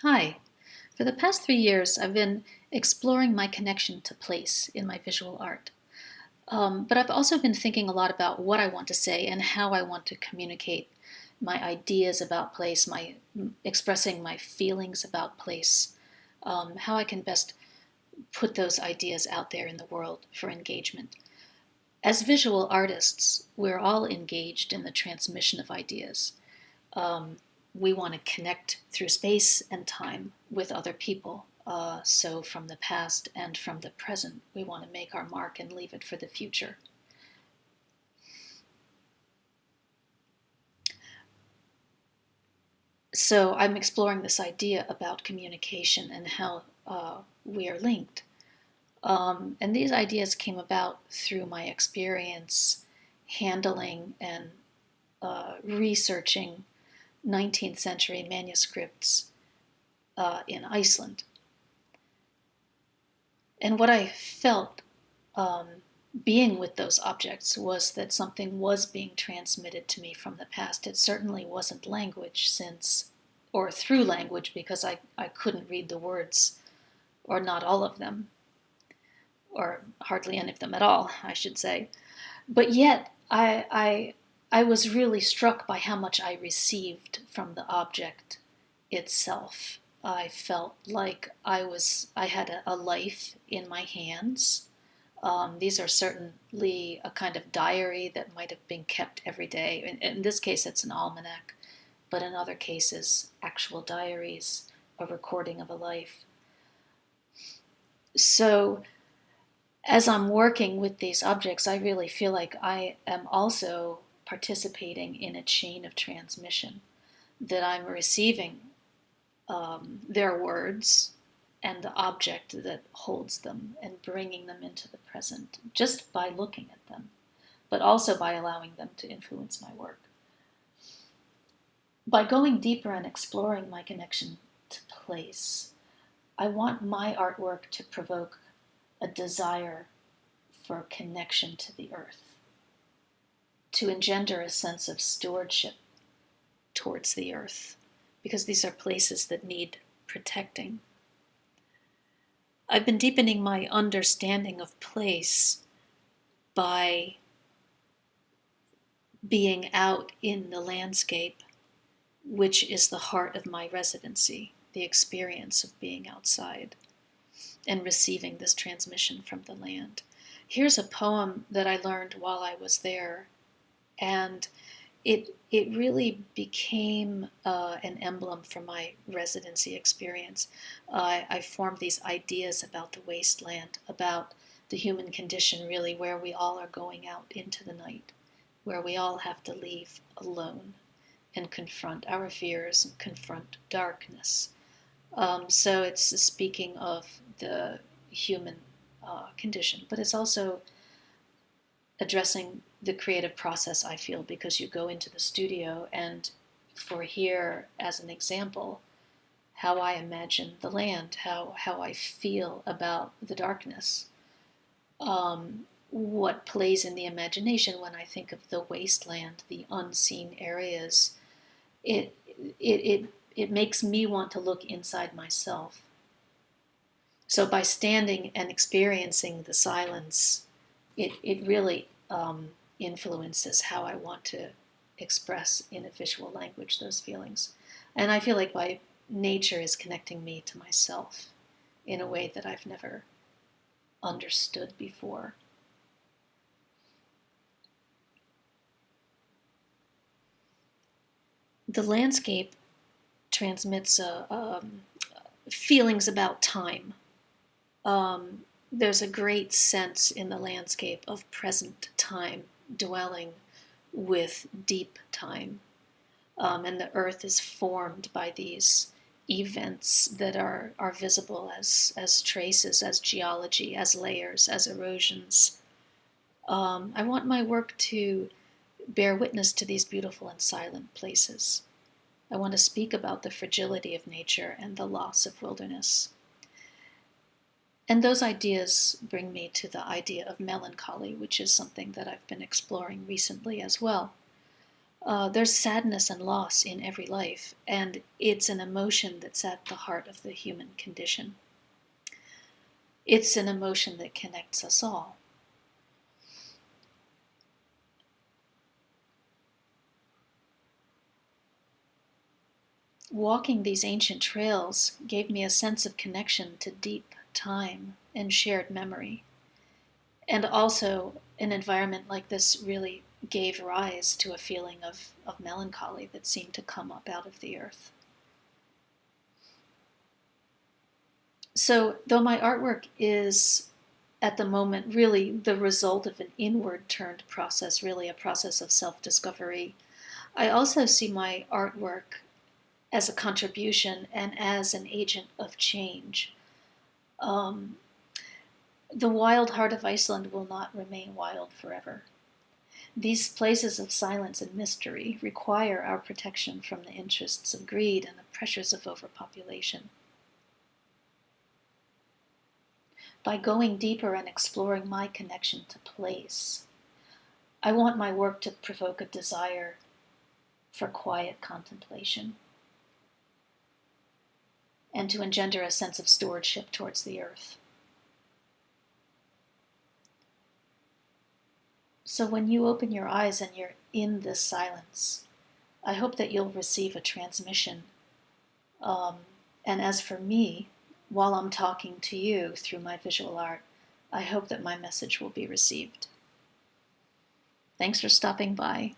Hi. For the past 3 years, I've been exploring my connection to place in my visual art. But I've also been thinking a lot about what I want to say and how I want to communicate my ideas about place, my expressing my feelings about place, how I can best put those ideas out there in the world for engagement. As visual artists, we're all engaged in the transmission of ideas. Um, we want to connect through space and time with other people. So, from the past and from the present, we want to make our mark and leave it for the future. So, I'm exploring this idea about communication and how we are linked. And these ideas came about through my experience handling and researching 19th century manuscripts in Iceland. And what I felt um, being with those objects was that something was being transmitted to me from the past. It certainly wasn't language, or through language, because I couldn't read the words, or not all of them, or hardly any of them at all, I should say. But yet, I was really struck by how much I received from the object itself. I felt like I had a life in my hands. These are certainly a kind of diary that might have been kept every day. In this case, it's an almanac, but in other cases, actual diaries, a recording of a life. So, as I'm working with these objects, I really feel like I am also participating in a chain of transmission, that I'm receiving their words and the object that holds them and bringing them into the present just by looking at them, but also by allowing them to influence my work. By going deeper and exploring my connection to place, I want my artwork to provoke a desire for connection to the earth, to engender a sense of stewardship towards the earth, because these are places that need protecting. I've been deepening my understanding of place by being out in the landscape, which is the heart of my residency, the experience of being outside and receiving this transmission from the land. Here's a poem that I learned while I was there, and it really became an emblem for my residency experience. I formed these ideas about the wasteland, about the human condition, really, where we all are going out into the night, where we all have to leave alone and confront our fears and confront darkness. So it's speaking of the human condition, but it's also addressing the creative process, I feel, because you go into the studio, and for here, as an example, how I imagine the land, how I feel about the darkness, what plays in the imagination when I think of the wasteland, the unseen areas. It, it makes me want to look inside myself. So by standing and experiencing the silence, it really influences how I want to express in a visual language those feelings. And I feel like by nature is connecting me to myself in a way that I've never understood before. The landscape transmits feelings about time. There's a great sense in the landscape of present time dwelling with deep time. And the earth is formed by these events that are visible as traces, as geology, as layers, as erosions. I want my work to bear witness to these beautiful and silent places. I want to speak about the fragility of nature and the loss of wilderness. And those ideas bring me to the idea of melancholy, which is something that I've been exploring recently as well. There's sadness and loss in every life, and it's an emotion that's at the heart of the human condition. It's an emotion that connects us all. Walking these ancient trails gave me a sense of connection to deep time and shared memory. And also, an environment like this really gave rise to a feeling of melancholy that seemed to come up out of the earth. So, though my artwork is at the moment really the result of an inward turned process, really a process of self discovery, I also see my artwork as a contribution and as an agent of change. Um, the wild heart of Iceland will not remain wild forever. These places of silence and mystery require our protection from the interests of greed and the pressures of overpopulation. By going deeper and exploring my connection to place, I want my work to provoke a desire for quiet contemplation and to engender a sense of stewardship towards the earth. So when you open your eyes and you're in this silence, I hope that you'll receive a transmission. And as for me, while I'm talking to you through my visual art, I hope that my message will be received. Thanks for stopping by.